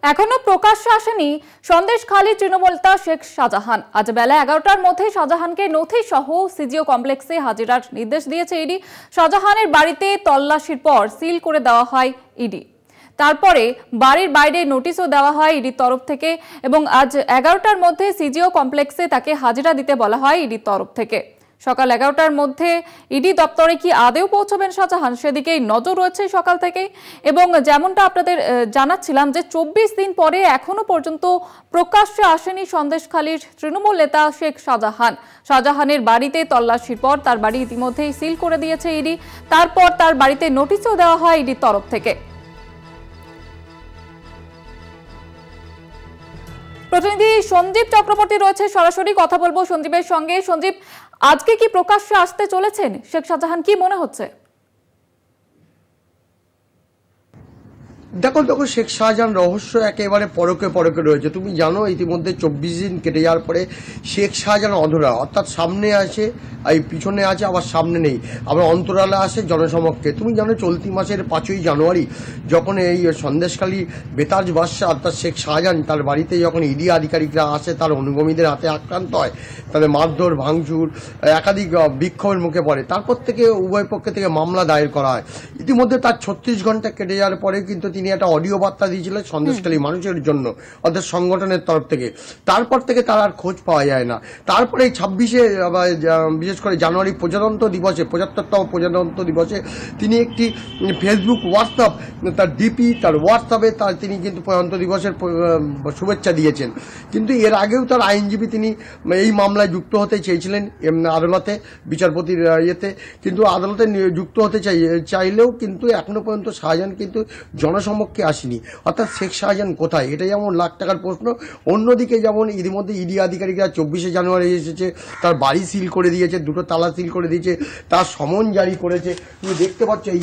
এখনো প্রকাশ্যে আসেনি সন্দেশখালী তৃণমূল নেতা শেখ শাহজাহান। আজ বেলা 11টার মধ্যে শাহজাহানকে নথি সহ সিজিও কমপ্লেক্সে হাজিরার নির্দেশ দিয়েছে ইডি। শাহজাহানের বাড়িতে তল্লাশির পর সিল করে দেওয়া হয় ইডি। তারপরে বাড়ির বাইরে নোটিশও দেওয়া হয় ইডির তরফ থেকে এবং আজ 11টার মধ্যে সিজিও কমপ্লেক্সে তাকে হাজিরা দিতে বলা হয় ইডির তরফ থেকে। সকাল 11টার মধ্যে ইডি দপ্তরে কি আদেও পৌঁছবেন শাহজাহান, সেদিকেই নজর রয়েছে সকাল থেকেই। এবং যেমনটা আপনাদের জানাচ্ছিলাম যে 24 দিন পরে এখনো পর্যন্ত প্রকাশ্যে আসেনি সন্দেশখালীর তৃণমূল নেতা শেখ শাহজাহান। শাহজাহানের বাড়িতে তল্লাশির পর তার বাড়ি ইতিমধ্যেই সিল করে দিয়েছে ইডি। তারপর তার বাড়িতে নোটিশও দেওয়া হয় ইডির তরফ থেকে। প্রতিনিধি সঞ্জীব চক্রবর্তী রয়েছে, সরাসরি কথা বলবো সঞ্জীবের সঙ্গে। সঞ্জীব, আজকে কি প্রকাশ্যে আসতে চলেছেন শেখ শাহজাহান, কি মনে হচ্ছে? দেখো শেখ শাহজাহান রহস্য একেবারে পরকে পরকে রয়েছে। তুমি জানো ইতিমধ্যে 24 দিন কেটে যাওয়ার পরে শেখ শাহজাহান অধরা, অর্থাৎ সামনে আছে এই পিছনে আছে, আবার সামনে নেই, আবার অন্তরালে আসে জনসমক্ষে। তুমি জানো চলতি মাসের 5ই জানুয়ারি যখন এই সন্দেশখালী বেতাজ বাদশা অর্থাৎ শেখ শাহজাহান তার বাড়িতে যখন ইডি আধিকারিকরা আসে, তার অনুগামীদের হাতে আক্রান্ত হয়, তাদের মারধর ভাঙচুর একাধিক বিক্ষোভের মুখে পড়ে। তারপর থেকে উভয় পক্ষে থেকে মামলা দায়ের করা হয়। ইতিমধ্যে তার 36 ঘন্টা কেটে যাওয়ার পরে কিন্তু তিনি একটা অডিও বার্তা দিয়েছিলেন সন্দেশখালী মানুষের জন্য, অর্থাৎ সংগঠনের তরফ থেকে। তারপর থেকে তার আর খোঁজ পাওয়া যায় না। তারপরে এই 26শে বিশেষ করে জানুয়ারি প্রজাতন্ত্র দিবসে 75তম প্রজাতন্ত্র দিবসে তিনি একটি ফেসবুক হোয়াটসঅ্যাপ তার ডিপি তার হোয়াটসঅ্যাপে তিনি কিন্তু প্রজাতন্ত্র দিবসের শুভেচ্ছা দিয়েছেন। কিন্তু এর আগেও তার আইনজীবী তিনি এই মামলায় যুক্ত হতে চেয়েছিলেন আদালতে, বিচারপতির ইয়েতে, কিন্তু আদালতে যুক্ত হতে চাইলেও কিন্তু এখনো পর্যন্ত শাহজাহান কিন্তু জনসমক্ষে আসেনি। অর্থাৎ শেখ শাহজাহান কোথায়, এটা যেমন লাখ টাকার প্রশ্ন। অন্যদিকে যেমন ইতিমধ্যে ইডি আধিকারিকরা 24শে জানুয়ারি এসেছে, তার বাড়ি সিল করে দিয়েছে, 2টো তালা সিল করে দিয়েছে, তার সমন জারি করেছে। তুমি দেখতে পাচ্ছ এই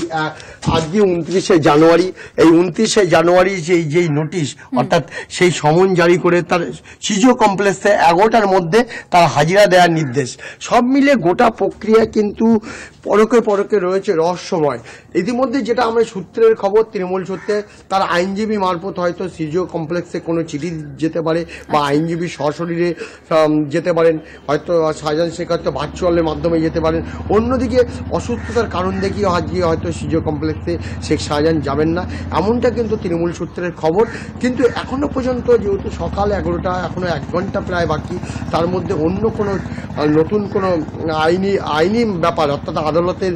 আজকে 29শে জানুয়ারি, এই 29শে জানুয়ারি যেই নোটিশ অর্থাৎ সেই সমন জারি করে তার সিজিও কমপ্লেক্সে 11টার মধ্যে তার হাজিরা দেওয়ার নির্দেশ। সব মিলে গোটা প্রক্রিয়া কিন্তু পরকে পরকে রয়েছে রহস্যময়। ইতিমধ্যে যেটা আমরা সূত্রের খবর, তৃণমূল সূত্রে তার আইনজীবী মারফত হয়তো সিজিও কমপ্লেক্সে কোনো চিঠি যেতে পারে বা আইনজীবী সশরীরে যেতে পারেন, হয়তো শাহজাহান শেখ হয়তো ভার্চুয়ালের মাধ্যমে যেতে পারেন। অন্যদিকে অসুস্থতার কারণ দেখিয়ে আজকে হয়তো সিজিও কমপ্লেক্সে শেখ শাহজাহান যাবেন না, এমনটা কিন্তু তৃণমূল সূত্রের খবর। কিন্তু এখনো পর্যন্ত যেহেতু সকাল 11টা, এখনো 1 ঘন্টা প্রায় বাকি, তার মধ্যে অন্য কোনো নতুন কোনো আইনি ব্যাপার অর্থাৎ আদালতের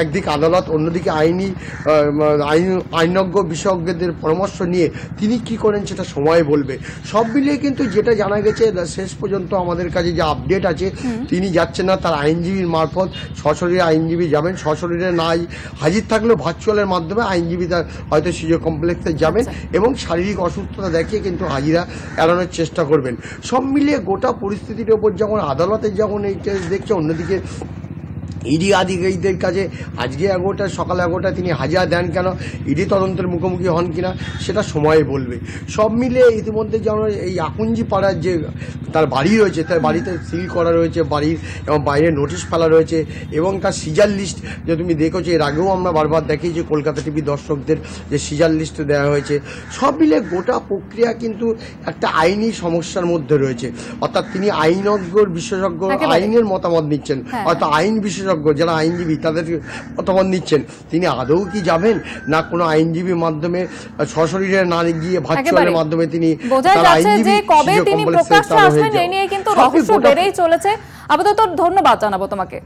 একদিকে আদালত, অন্যদিকে আইনজ্ঞ বিশেষজ্ঞদের পরামর্শ নিয়ে তিনি কি করেন সেটা সময় বলবে। সব মিলিয়ে কিন্তু যেটা জানা গেছে শেষ পর্যন্ত আমাদের কাছে যে আপডেট আছে, তিনি যাচ্ছেন না, তার আইনজীবীর মারফত সশরীরে আইনজীবী যাবেন। সশরীরে নাই হাজির থাকলেও ভার্চুয়ালের মাধ্যমে আইনজীবী তার হয়তো সিজিও কমপ্লেক্সে যাবেন এবং শারীরিক অসুস্থতা দেখিয়ে কিন্তু হাজিরা এড়ানোর চেষ্টা করবেন। সব মিলিয়ে গোটা পরিস্থিতির ওপর যখন আদালতে যখন এই কেস দেখছে, অন্যদিকে ইডি আধিকারিকদের কাছে আজকে সকাল 11টা তিনি হাজিরা দেন কেন, ইডি তদন্তের মুখোমুখি হন কিনা সেটা সময়ে বলবে। সব মিলে ইতিমধ্যে যেমন এই আকুঞ্জি পাড়ার যে তার বাড়ি রয়েছে, তার বাড়িতে সিল করা রয়েছে বাড়ির, এবং বাইরে নোটিশ ফেলা রয়েছে এবং তার সিজার লিস্ট যে তুমি দেখেছো, এর আগেও আমরা বারবার দেখি যে কলকাতা টিভি দর্শকদের যে সিজার লিস্ট দেওয়া হয়েছে। সব মিলে গোটা প্রক্রিয়া কিন্তু একটা আইনি সমস্যার মধ্যে রয়েছে। অর্থাৎ তিনি আইনজ্ঞর বিশেষজ্ঞ আইনের মতামত নিচ্ছেন, হয়তো আইন বিশেষজ্ঞ যারা আইনজীবী তাদের মতামত নিচ্ছেন। তিনি আদৌ কি যাবেন না কোনো আইনজীবীর মাধ্যমে সশরীরে না গিয়ে ভার্চুয়ালের মাধ্যমে তিনি তার আইনজীবী কবে তিনি প্রকাশ্যে আসবেন এই নিয়ে কিন্তু রহস্য বেড়েই চলেছে। আপাতত ধন্যবাদ জানাবো তোমাকে।